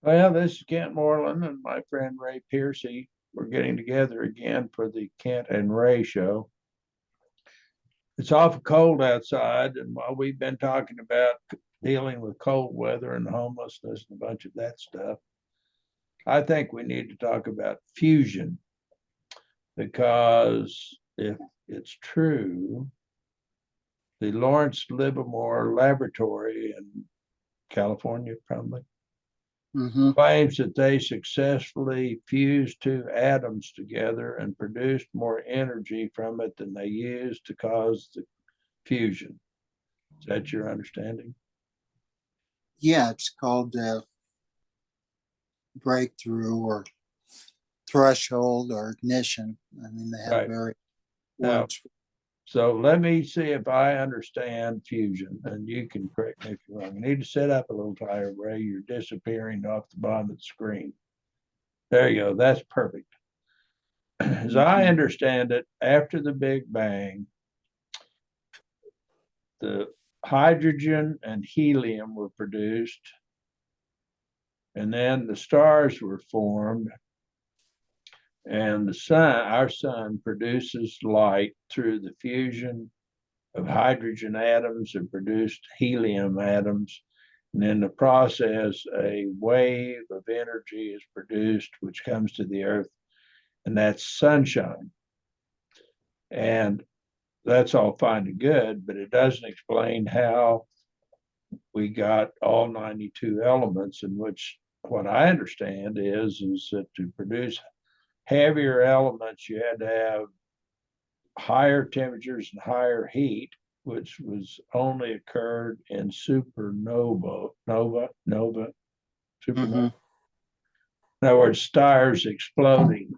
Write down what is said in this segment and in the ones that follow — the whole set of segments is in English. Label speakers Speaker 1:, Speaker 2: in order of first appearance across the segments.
Speaker 1: Well, this is Kent Morlan and my friend Ray Pearcey. We're getting together again for the Kent and Ray show. It's awful cold outside, and while we've been talking about dealing with cold weather and homelessness and a bunch of that stuff, I think we need to talk about fusion because if it's true, the Lawrence Livermore Laboratory in California, probably
Speaker 2: Hmm.
Speaker 1: claims that they successfully fused two atoms together and produced more energy from it than they used to cause the fusion. Is that your understanding?
Speaker 2: Yeah, it's called breakthrough or threshold or ignition. I mean, they have
Speaker 1: Right.
Speaker 2: very
Speaker 1: Now,
Speaker 2: words.
Speaker 1: so let me see if I understand fusion, and you can correct me if you're wrong. You need to sit up a little higher, Ray. You're disappearing off the bottom of the screen. There you go. That's perfect. As I
Speaker 2: Mhm.
Speaker 1: understand it, after the Big Bang, the hydrogen and helium were produced, and then the stars were formed, and the sun, our sun, produces light through the fusion of hydrogen atoms and produced helium atoms. And in the process, a wave of energy is produced, which comes to the earth, and that's sunshine. And that's all fine and good, but it doesn't explain how we got all 92 elements, in which what I understand is that to produce heavier elements, you had to have higher temperatures and higher heat, which was only occurred in supernova.
Speaker 2: Mhm.
Speaker 1: In other words, stars exploding.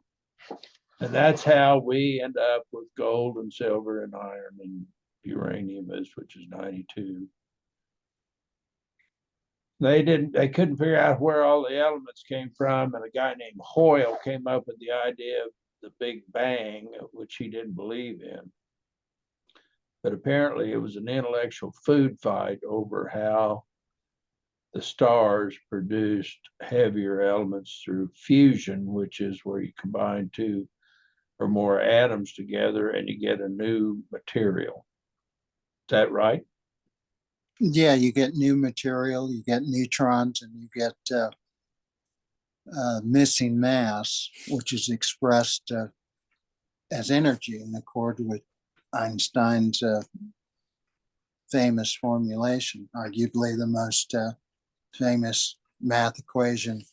Speaker 1: And that's how we end up with gold and silver and iron and uranium, which is 92. They couldn't figure out where all the elements came from, and a guy named Hoyle came up with the idea of the Big Bang, which he didn't believe in. But apparently, it was an intellectual food fight over how the stars produced heavier elements through fusion, which is where you combine two or more atoms together and you get a new material. Is that right?
Speaker 2: Yeah, you get new material, you get neutrons, and you get missing mass, which is expressed as energy in accord with Einstein's famous formulation, arguably the most famous math equation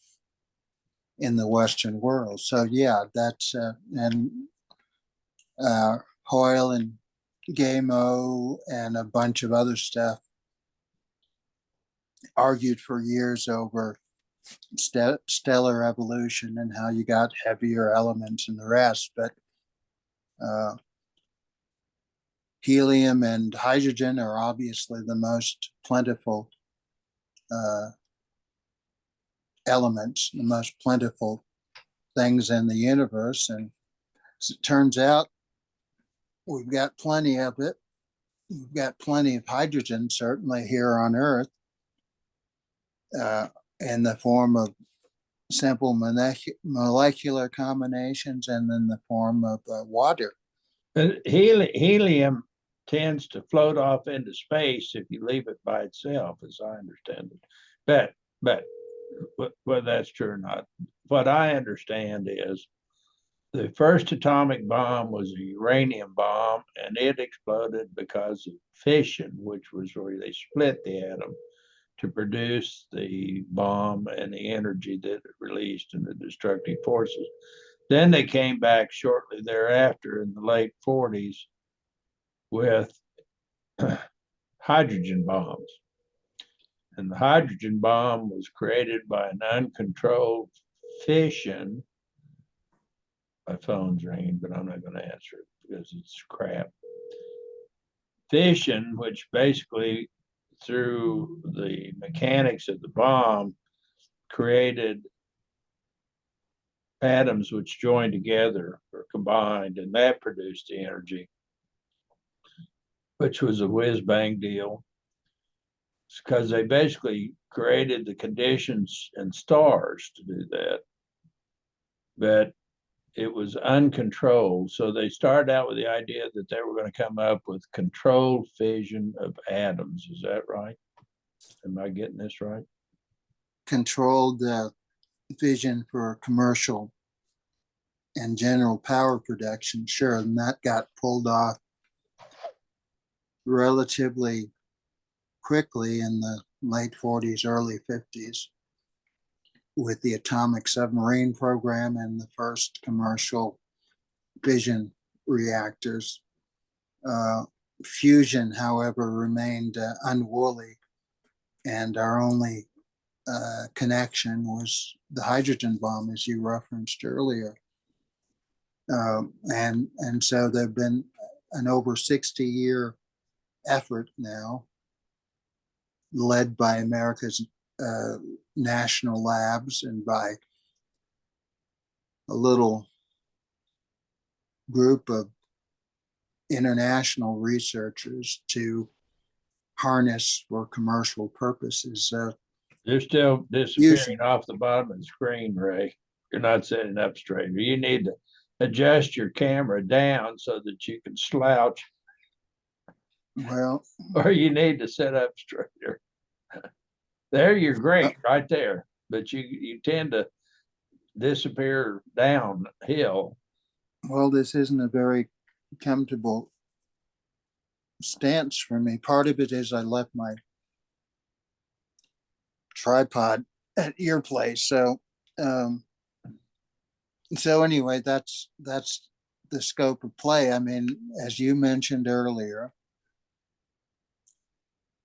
Speaker 2: in the Western world. So yeah, that's and Hoyle and Gamo and a bunch of other stuff argued for years over stellar evolution and how you got heavier elements and the rest. But uh, helium and hydrogen are obviously the most plentiful uh, elements, the most plentiful things in the universe. And as it turns out, we've got plenty of it. We've got plenty of hydrogen, certainly here on Earth, uh, in the form of simple molecular combinations and in the form of water.
Speaker 1: Helium tends to float off into space if you leave it by itself, as I understand it. But whether that's true or not, what I understand is the first atomic bomb was a uranium bomb, and it exploded because of fission, which was where they split the atom to produce the bomb and the energy that it released and the destructive forces. Then they came back shortly thereafter in the late 40s with hydrogen bombs. And the hydrogen bomb was created by an uncontrolled fission. My phone's ringing, but I'm not going to answer it because it's crap. Fission, which basically, through the mechanics of the bomb, created atoms which joined together or combined, and that produced the energy, which was a whiz bang deal. because they basically created the conditions and stars to do that. But it was uncontrolled. So they started out with the idea that they were going to come up with controlled fission of atoms. Is that right? Am I getting this right?
Speaker 2: Controlled vision for commercial and general power production, sure, and that got pulled off relatively quickly in the late 40s, early 50s with the atomic submarine program and the first commercial fission reactors. Fusion, however, remained unwoolly, and our only connection was the hydrogen bomb, as you referenced earlier. And so there've been an over 60-year effort now, led by America's national labs and by a little group of international researchers to harness for commercial purposes.
Speaker 1: They're still disappearing off the bottom of the screen, Ray. You're not sitting up straight. You need to adjust your camera down so that you can slouch.
Speaker 2: Well,
Speaker 1: or you need to sit up straighter. There, you're great right there, but you tend to disappear downhill.
Speaker 2: Well, this isn't a very comfortable stance for me. Part of it is I left my tripod at your place, so anyway, that's the scope of play. I mean, as you mentioned earlier,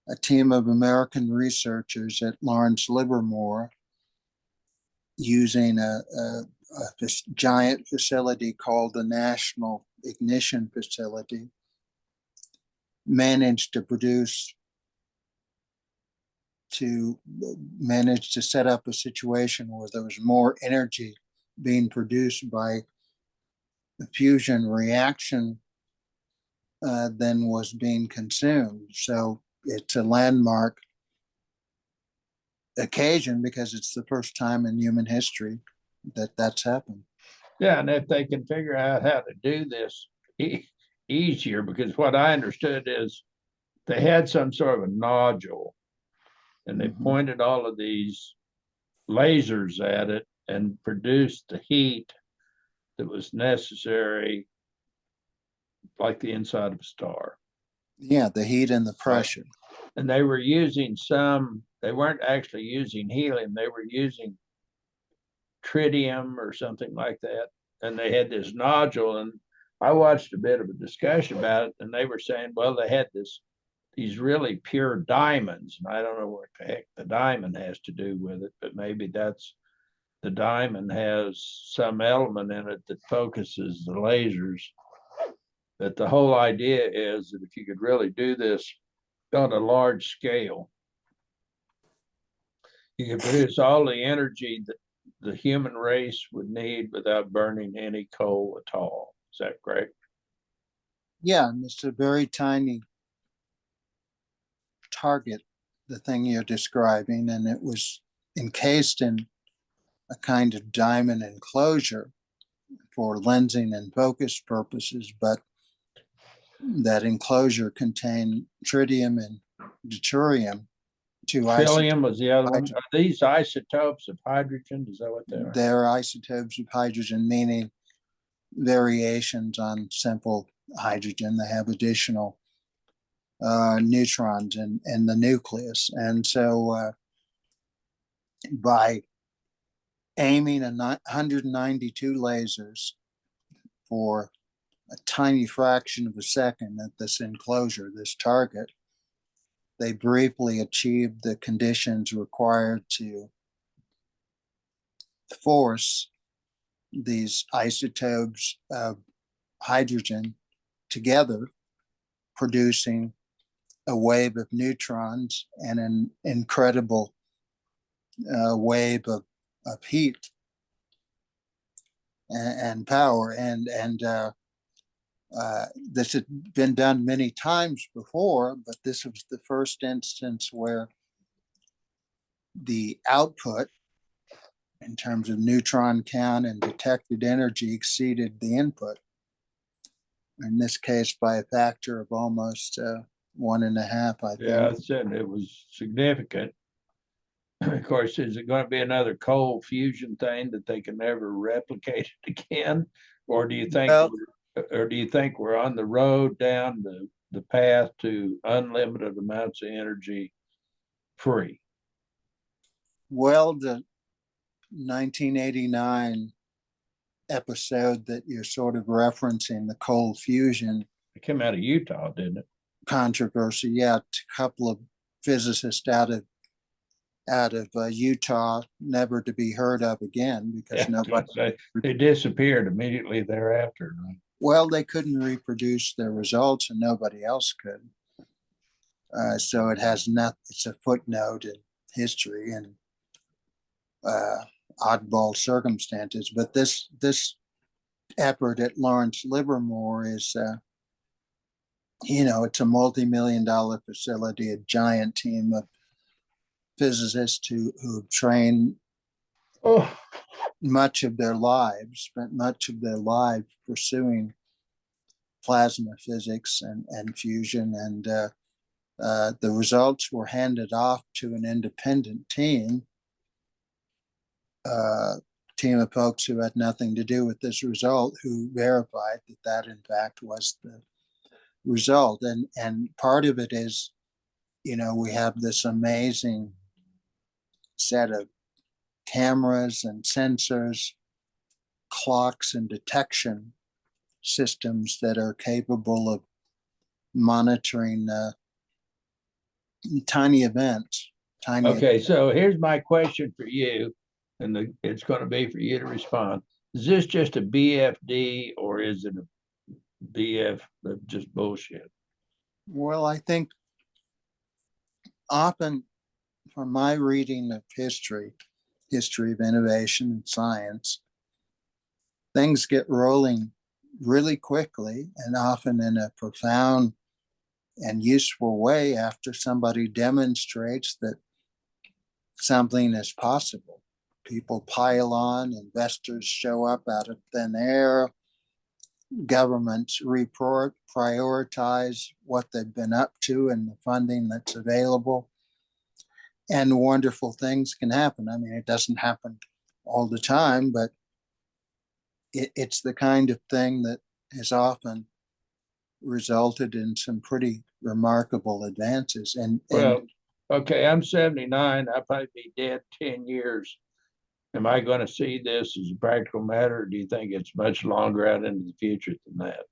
Speaker 2: a team of American researchers at Lawrence Livermore, using a giant facility called the National Ignition Facility, managed to set up a situation where there was more energy being produced by the fusion reaction than was being consumed. So it's a landmark occasion because it's the first time in human history that that's happened.
Speaker 1: Yeah, and if they can figure out how to do this easier, because what I understood is they had some sort of a nodule and they pointed all of these lasers at it and produced the heat that was necessary, like the inside of a star.
Speaker 2: Yeah, the heat and the pressure.
Speaker 1: Right. And they were using they weren't actually using helium, they were using tritium or something like that. And they had this nodule, and I watched a bit of a discussion about it, and they were saying, well, they had these really pure diamonds, and I don't know what the heck the diamond has to do with it, but maybe the diamond has some element in it that focuses the lasers. But the whole idea is that if you could really do this on a large scale, you can produce all the energy that the human race would need without burning any coal at all. Is that correct?
Speaker 2: Yeah, and it's a very tiny target, the thing you're describing, and it was encased in a kind of diamond enclosure for lensing and focus purposes, but that enclosure contained tritium and deuterium.
Speaker 1: Trillium was the other one. Are these isotopes of hydrogen? Is that what they are?
Speaker 2: They're isotopes of hydrogen, meaning variations on simple hydrogen. They have additional neutrons in the nucleus. And so by aiming 192 lasers for a tiny fraction of a second at this enclosure, this target, they briefly achieved the conditions required to force these isotopes of hydrogen together, producing a wave of neutrons and an incredible wave of heat and power. And this had been done many times before, but this was the first instance where the output in terms of neutron count and detected energy exceeded the input. In this case, by a factor of almost 1.5, I think.
Speaker 1: Yeah, I said it was significant. Of course, is it going to be another cold fusion thing that they can never replicate it again? Or do you think,
Speaker 2: Well,
Speaker 1: or do you think we're on the road down the path to unlimited amounts of energy free?
Speaker 2: well, the 1989 episode that you're sort of referencing, the cold fusion
Speaker 1: It came out of Utah, didn't it?
Speaker 2: controversy, yeah, a couple of physicists out of Utah, never to be heard of again because
Speaker 1: Yeah,
Speaker 2: nobody.
Speaker 1: they disappeared immediately thereafter. Right?
Speaker 2: Well, they couldn't reproduce their results, and nobody else could. So it has not. It's a footnote in history and oddball circumstances. But this effort at Lawrence Livermore is, it's a multi-million-dollar facility, a giant team of physicists who've trained
Speaker 1: Oh,
Speaker 2: spent much of their lives pursuing plasma physics and fusion. And the results were handed off to an independent team of folks who had nothing to do with this result, who verified that in fact was the result. And part of it is, we have this amazing set of cameras and sensors, clocks and detection systems that are capable of monitoring tiny events.
Speaker 1: okay, so here's my question for you, and it's going to be for you to respond. Is this just a BFD or is it a BF just bullshit?
Speaker 2: Well, I think often from my reading of history of innovation and science, things get rolling really quickly and often in a profound and useful way after somebody demonstrates that something is possible. People pile on, investors show up out of thin air, governments prioritize what they've been up to and the funding that's available, and wonderful things can happen. I mean, it doesn't happen all the time, but it's the kind of thing that has often resulted in some pretty remarkable advances.
Speaker 1: Well, okay, I'm 79. I'll probably be dead 10 years. Am I going to see this as a practical matter, or do you think it's much longer out into the future than that?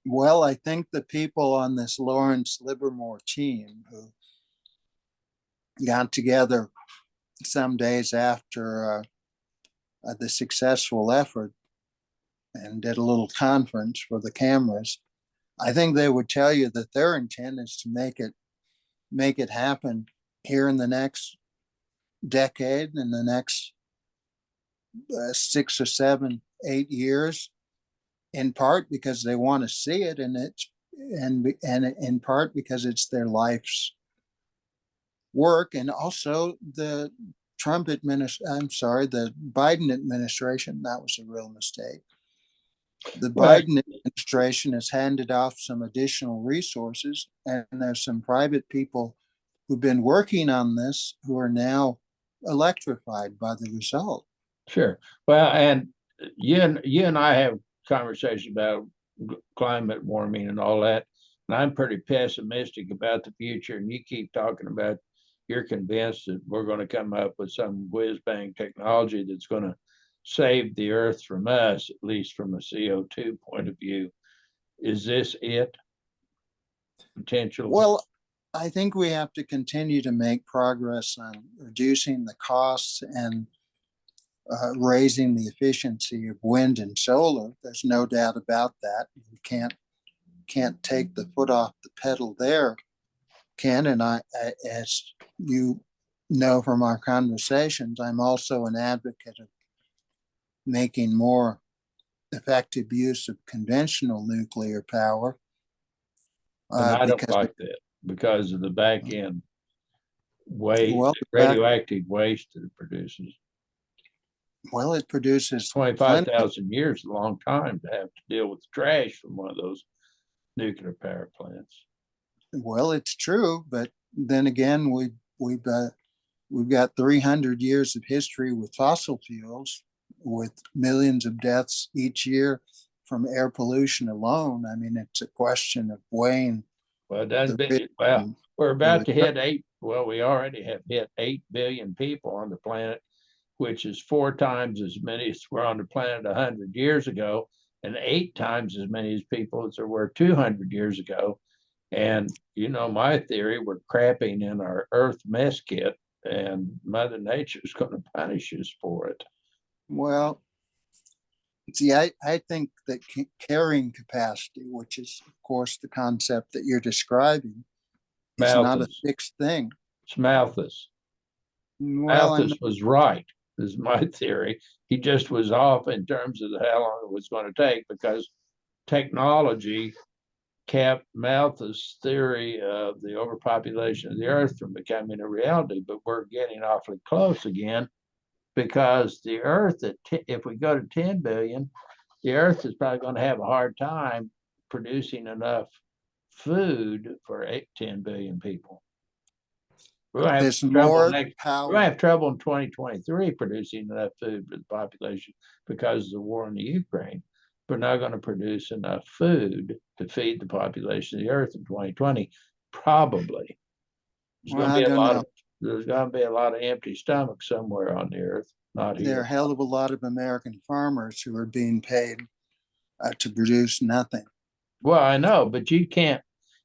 Speaker 2: Well, I think the people on this Lawrence Livermore team who got together some days after the successful effort and did a little conference for the cameras, I think they would tell you that their intent is to make it happen here in the next decade, in the next 6 or 7, 8 years, in part because they want to see it, and in part because it's their life's work, and also the Biden administration, that was a real mistake. The Biden administration has handed off some additional resources, and there's some private people who've been working on this who are now electrified by the result.
Speaker 1: Sure. Well, and you and I have conversations about climate warming and all that, and I'm pretty pessimistic about the future. And you keep talking about you're convinced that we're going to come up with some whiz bang technology that's going to save the earth from us, at least from a CO2 point of view. Is this it? Potential?
Speaker 2: Well, I think we have to continue to make progress on reducing the costs and raising the efficiency of wind and solar. There's no doubt about that. You can't take the foot off the pedal there, Ken. And as you know from our conversations, I'm also an advocate of making more effective use of conventional nuclear power.
Speaker 1: And I don't like that because of the back end waste,
Speaker 2: Well,
Speaker 1: radioactive waste that it produces.
Speaker 2: it produces plenty.
Speaker 1: 25,000 years is a long time to have to deal with trash from one of those nuclear power plants.
Speaker 2: Well, it's true, but then again, we've got 300 years of history with fossil fuels, with millions of deaths each year from air pollution alone. I mean, it's a question of weighing
Speaker 1: Well,
Speaker 2: the
Speaker 1: we're about to
Speaker 2: the
Speaker 1: hit we already have hit 8 billion people on the planet, which is 4 times as many as were on the planet 100 years ago, and 8 times as many as people as there were 200 years ago. And you know, my theory, we're crapping in our Earth mess kit, and Mother Nature is going to punish us for it.
Speaker 2: Well, see, I think that carrying capacity, which is, of course, the concept that you're describing, is not a
Speaker 1: Malthus,
Speaker 2: fixed thing.
Speaker 1: it's Malthus.
Speaker 2: Well,
Speaker 1: Malthus was right, is my theory. He just was off in terms of how long it was going to take, because technology kept Malthus' theory of the overpopulation of the earth from becoming a reality. But we're getting awfully close again, because the earth, if we go to 10 billion, the earth is probably going to have a hard time producing enough food for 10 billion people. We're going to have
Speaker 2: there's
Speaker 1: trouble
Speaker 2: more
Speaker 1: next. We're
Speaker 2: power.
Speaker 1: going to have trouble in 2023 producing enough food for the population because of the war in the Ukraine. We're not going to produce enough food to feed the population of the earth in 2020. Probably. There's
Speaker 2: Well,
Speaker 1: going to
Speaker 2: I
Speaker 1: be a
Speaker 2: don't
Speaker 1: lot
Speaker 2: know.
Speaker 1: of there's going to be a lot of empty stomachs somewhere on the earth, not
Speaker 2: There are a
Speaker 1: here.
Speaker 2: hell of a lot of American farmers who are being paid to produce nothing.
Speaker 1: Well, I know, but you can't.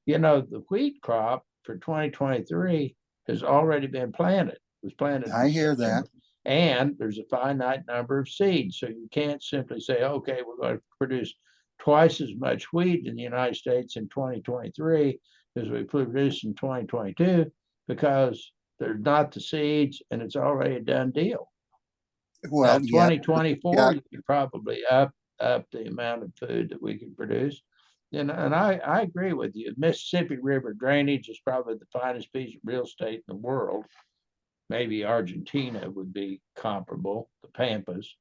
Speaker 1: You know, the wheat crop for 2023 has already been planted. It was planted in
Speaker 2: I hear
Speaker 1: September.
Speaker 2: that.
Speaker 1: And there's a finite number of seeds. So you can't simply say, okay, we're going to produce twice as much wheat in the United States in 2023 as we produced in 2022, because there's not the seeds and it's already a done deal. Now,
Speaker 2: Well, yeah,
Speaker 1: 2024, you could probably up the amount of food that we can produce. And I agree with you. Mississippi River drainage is probably the finest piece of real estate in the world. Maybe Argentina would be comparable, the Pampas.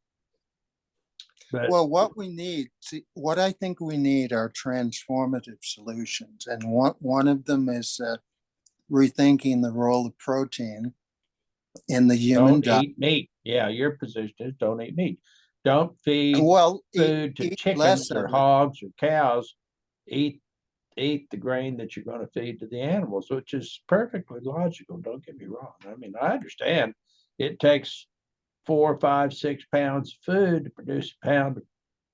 Speaker 1: But
Speaker 2: well, what I think we need are transformative solutions, and one of them is rethinking the role of protein in the human
Speaker 1: don't
Speaker 2: diet.
Speaker 1: eat meat. Yeah, your position is don't eat meat. Don't feed
Speaker 2: Well,
Speaker 1: food to
Speaker 2: eat less
Speaker 1: chickens or
Speaker 2: of it.
Speaker 1: hogs or cows. Eat the grain that you're going to feed to the animals, which is perfectly logical. Don't get me wrong. I mean, I understand it takes 4, 5, 6 pounds of food to produce a pound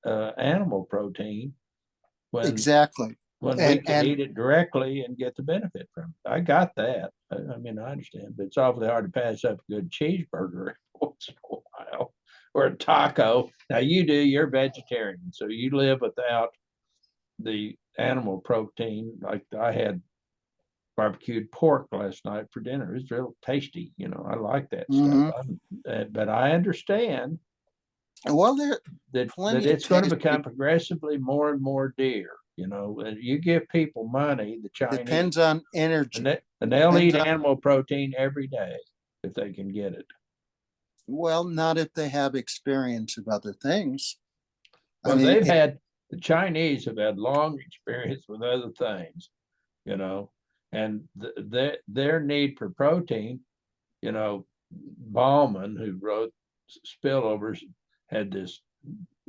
Speaker 1: of animal protein when
Speaker 2: Exactly.
Speaker 1: we can
Speaker 2: And
Speaker 1: eat it directly and get the benefit from it. I got that. I mean, I understand, but it's awfully hard to pass up a good cheeseburger once in a while, or a taco. Now you're vegetarian, so you live without the animal protein. Like I had barbecued pork last night for dinner. It's real tasty. You know, I like that stuff.
Speaker 2: mhm.
Speaker 1: But I understand
Speaker 2: Well, there are
Speaker 1: that
Speaker 2: plenty of
Speaker 1: it's going to
Speaker 2: tasty.
Speaker 1: become progressively more and more dear. You know, and you give people money, the Chinese,
Speaker 2: Depends on energy.
Speaker 1: and they'll
Speaker 2: Depends
Speaker 1: eat
Speaker 2: on,
Speaker 1: animal protein every day if they can get it.
Speaker 2: well, not if they have experience of other things. I
Speaker 1: Well,
Speaker 2: mean,
Speaker 1: the Chinese have had long experience with other things, you know, and their need for protein, you know, Bauman, who wrote Spillovers, had this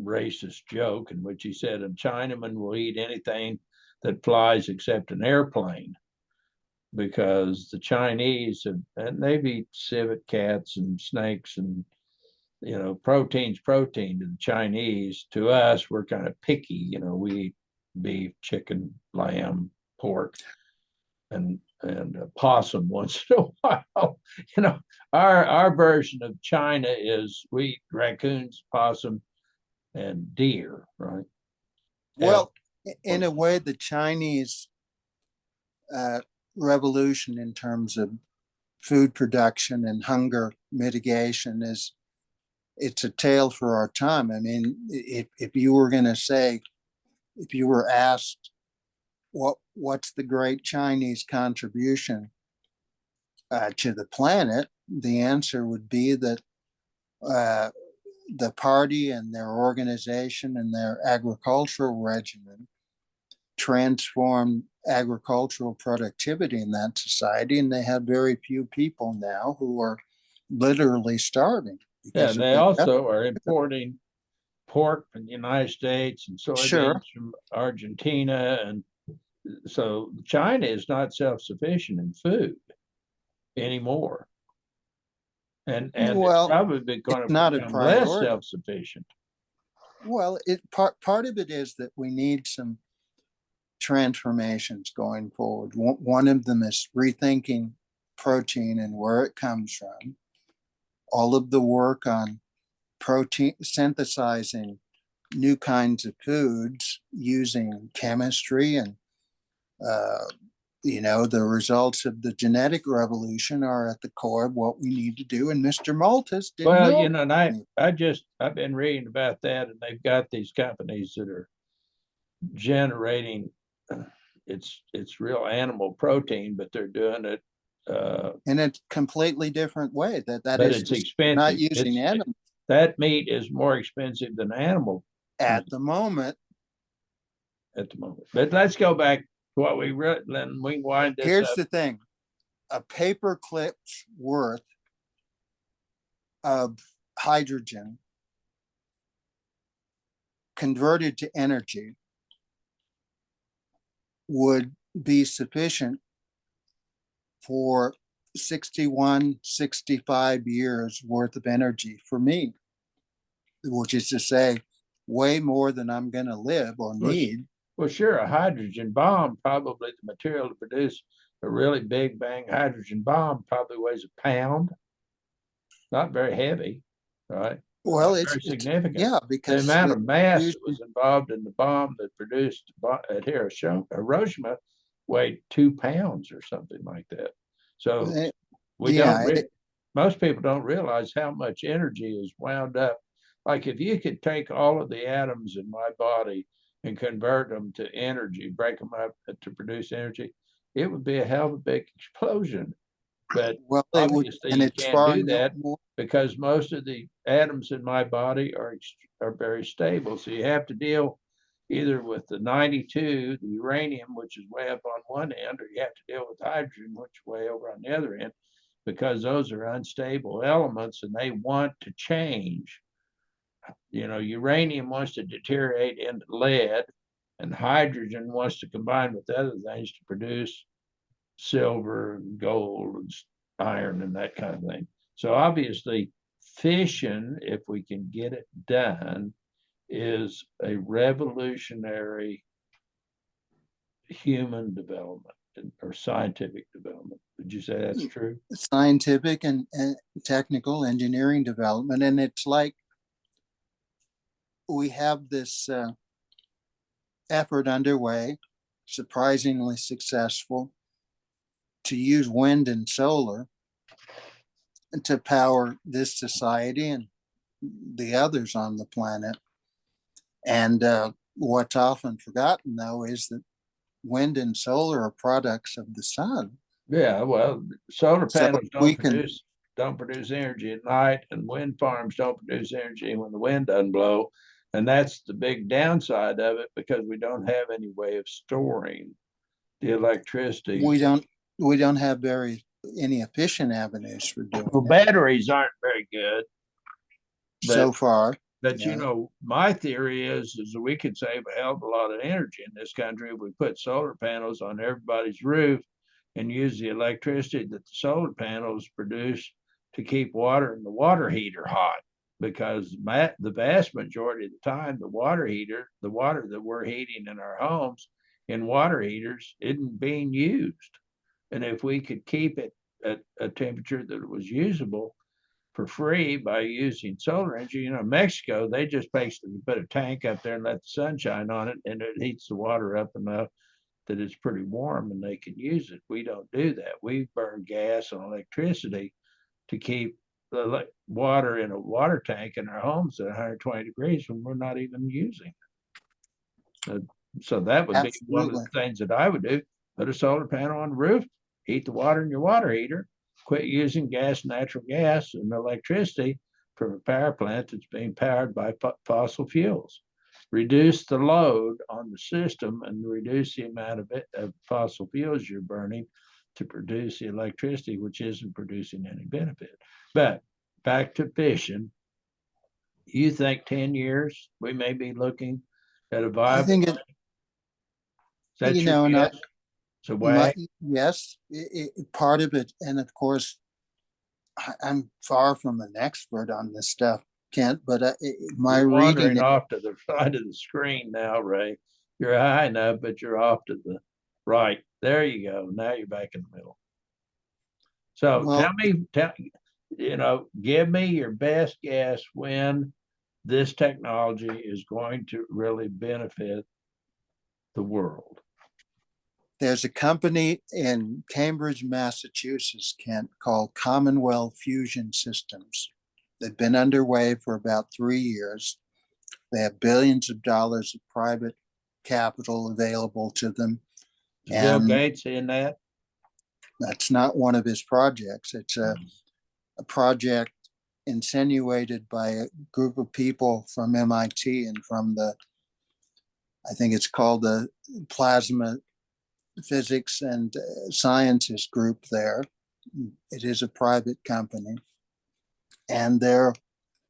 Speaker 1: racist joke in which he said a Chinaman will eat anything that flies except an airplane, because the Chinese have, and they've eat civet cats and snakes, and you know, protein's protein to the Chinese. To us, we're kind of picky. You know, we eat beef, chicken, lamb, pork, and possum once in a while. You know, our version of China is we eat raccoons, possum, and deer, right? Elk.
Speaker 2: well, in a way, the Chinese uh, revolution in terms of food production and hunger mitigation is it's a tale for our time. I mean, if you were going to say, if you were asked what's the great Chinese contribution, to the planet, the answer would be that the party and their organization and their agricultural regimen transformed agricultural productivity in that society, and they have very few people now who are literally starving
Speaker 1: Yeah,
Speaker 2: because
Speaker 1: and
Speaker 2: of
Speaker 1: they
Speaker 2: the
Speaker 1: also are importing pork from the United States and
Speaker 2: sure.
Speaker 1: soybeans from Argentina. And so China is not self-sufficient in food anymore. And it's
Speaker 2: Well,
Speaker 1: probably going
Speaker 2: it's
Speaker 1: to
Speaker 2: not a
Speaker 1: become less
Speaker 2: priority.
Speaker 1: self-sufficient.
Speaker 2: Well, part of it is that we need some transformations going forward. One of them is rethinking protein and where it comes from. All of the work on protein synthesizing new kinds of foods using chemistry and uh, the results of the genetic revolution are at the core of what we need to do. And Mr. Malthus didn't
Speaker 1: Well,
Speaker 2: know.
Speaker 1: and I've been reading about that, and they've got these companies that are generating it's real animal protein, but they're doing it
Speaker 2: In a completely different way. That
Speaker 1: but
Speaker 2: is
Speaker 1: it's
Speaker 2: to say, not
Speaker 1: expensive.
Speaker 2: using animals
Speaker 1: That meat is more expensive than animal
Speaker 2: at
Speaker 1: meat
Speaker 2: the moment.
Speaker 1: at the moment. But let's go back to what we read, then we wind this
Speaker 2: Here's
Speaker 1: up.
Speaker 2: the thing: a paper clip's worth of hydrogen converted to energy would be sufficient for 61, 65 years worth of energy for me, which is to say, way more than I'm going to live or
Speaker 1: Well,
Speaker 2: need.
Speaker 1: well, sure, a hydrogen bomb, probably the material to produce a really big bang hydrogen bomb probably weighs a pound. Not very heavy, right?
Speaker 2: Well,
Speaker 1: Not very significant.
Speaker 2: yeah,
Speaker 1: The
Speaker 2: because
Speaker 1: amount
Speaker 2: the
Speaker 1: of mass
Speaker 2: fusion,
Speaker 1: that was involved in the bomb that produced at Hiroshima weighed 2 pounds or something like that. So we don't
Speaker 2: yeah,
Speaker 1: most people don't realize how much energy is wound up. Like if you could take all of the atoms in my body and convert them to energy, break them up to produce energy, it would be a hell of a big explosion. But
Speaker 2: well, it would,
Speaker 1: obviously
Speaker 2: and
Speaker 1: you
Speaker 2: it's
Speaker 1: can't
Speaker 2: far
Speaker 1: do that
Speaker 2: more.
Speaker 1: because most of the atoms in my body are very stable. So you have to deal either with the 92, the uranium, which is way up on one end, or you have to deal with hydrogen, which is way over on the other end, because those are unstable elements and they want to change. Uranium wants to deteriorate into lead, and hydrogen wants to combine with other things to produce silver and gold and iron and that kind of thing. So obviously, fission, if we can get it done, is a revolutionary human development or scientific development. Would you say that's true?
Speaker 2: Scientific and technical engineering development. And it's like we have this effort underway, surprisingly successful, to use wind and solar to power this society and the others on the planet. And what's often forgotten, though, is that wind and solar are products of the sun.
Speaker 1: Yeah, well, solar
Speaker 2: So
Speaker 1: panels
Speaker 2: we can,
Speaker 1: don't produce energy at night, and wind farms don't produce energy when the wind doesn't blow. And that's the big downside of it because we don't have any way of storing the electricity.
Speaker 2: we don't we don't have any efficient avenues for doing
Speaker 1: Well,
Speaker 2: it
Speaker 1: batteries aren't very good, but
Speaker 2: so far.
Speaker 1: but
Speaker 2: Yeah.
Speaker 1: my theory is that we could save a hell of a lot of energy in this country if we put solar panels on everybody's roof and use the electricity that the solar panels produce to keep water in the water heater hot. Because the vast majority of the time, the water that we're heating in our homes in water heaters isn't being used. And if we could keep it at a temperature that it was usable, for free by using solar energy. Mexico, they just basically put a tank up there and let the sun shine on it, and it heats the water up enough that it's pretty warm and they can use it. We don't do that. We burn gas and electricity to keep the water in a water tank in our homes at 120 degrees when we're not even using it. So that would be one of
Speaker 2: Absolutely.
Speaker 1: the things that I would do. Put a solar panel on the roof, heat the water in your water heater, quit using gas, natural gas, and electricity from a power plant that's being powered by fossil fuels. Reduce the load on the system and reduce the amount of fossil fuels you're burning to produce the electricity, which isn't producing any benefit. But back to fishing, you think 10 years we may be looking at a
Speaker 2: I
Speaker 1: viable?
Speaker 2: think it,
Speaker 1: That's
Speaker 2: you
Speaker 1: your
Speaker 2: know, and
Speaker 1: guess? It's a way.
Speaker 2: yes, part of it, and of course, I'm far from an expert on this stuff, Kent, but my
Speaker 1: You're
Speaker 2: reading,
Speaker 1: wandering off to the side of the screen now, Ray. You're high enough, but you're off to the right. There you go. Now you're back in the middle. So
Speaker 2: well,
Speaker 1: give me your best guess when this technology is going to really benefit the world.
Speaker 2: there's a company in Cambridge, Massachusetts, Kent, called Commonwealth Fusion Systems. They've been underway for about 3 years. They have billions of dollars of private capital available to them.
Speaker 1: Is Bill
Speaker 2: And
Speaker 1: Gates in that?
Speaker 2: that's not one of his projects. It's a project insinuated by a group of people from MIT and from I think it's called the Plasma Physics and Sciences group there. It is a private company. And their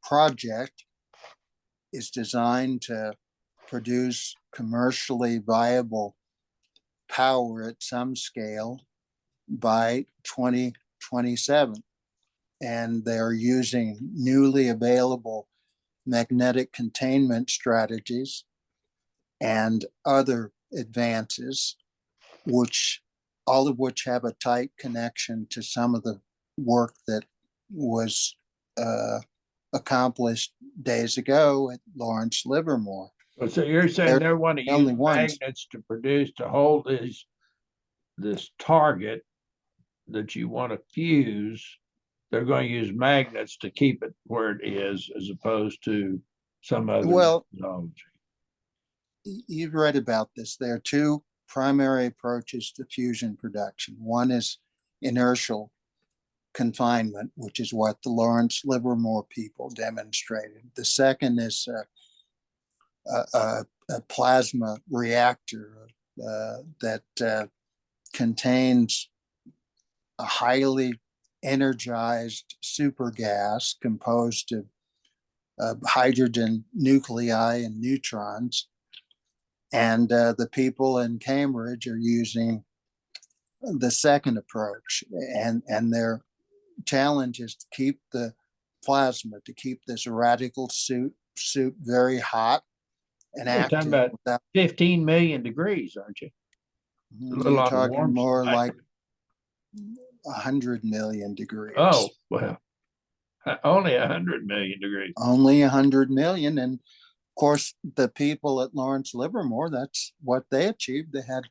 Speaker 2: project is designed to produce commercially viable power at some scale by 2027. And they're using newly available magnetic containment strategies and other advances, all of which have a tight connection to some of the work that was accomplished days ago at Lawrence Livermore.
Speaker 1: So you're saying they want to use
Speaker 2: ones.
Speaker 1: magnets to hold this target that you want to fuse. They're going to use magnets to keep it where it is, as opposed to some other technology.
Speaker 2: You've read about this. There are two primary approaches to fusion production. One is inertial confinement, which is what the Lawrence Livermore people demonstrated. The second is a plasma reactor that contains a highly energized supergas composed of hydrogen nuclei and neutrons. And the people in Cambridge are using the second approach. And their challenge is to keep the plasma, to keep this radical soup very hot and
Speaker 1: You're
Speaker 2: active.
Speaker 1: talking about 15 million degrees, aren't you?
Speaker 2: You're talking more like 100 million degrees.
Speaker 1: Oh, well, only 100 million degrees.
Speaker 2: Only 100 million. And of course, the people at Lawrence Livermore, that's what they achieved. They had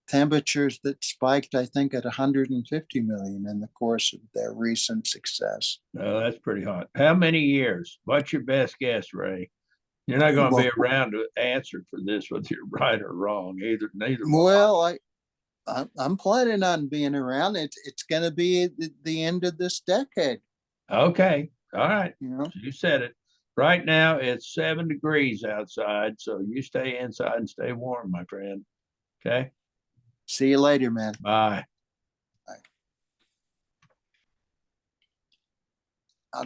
Speaker 2: temperatures that spiked, I think, at 150 million in the course of their recent success.
Speaker 1: Oh, that's pretty hot. How many years? What's your best guess, Ray? You're not going to be around to answer for this, whether you're right or wrong. Neither.
Speaker 2: Well, I'm planning on being around. It's going to be at the end of this decade.
Speaker 1: Okay. All right. You said it. Right now it's 7 degrees outside, so you stay inside and stay warm, my friend. Okay.
Speaker 2: See you later, man.
Speaker 1: Bye.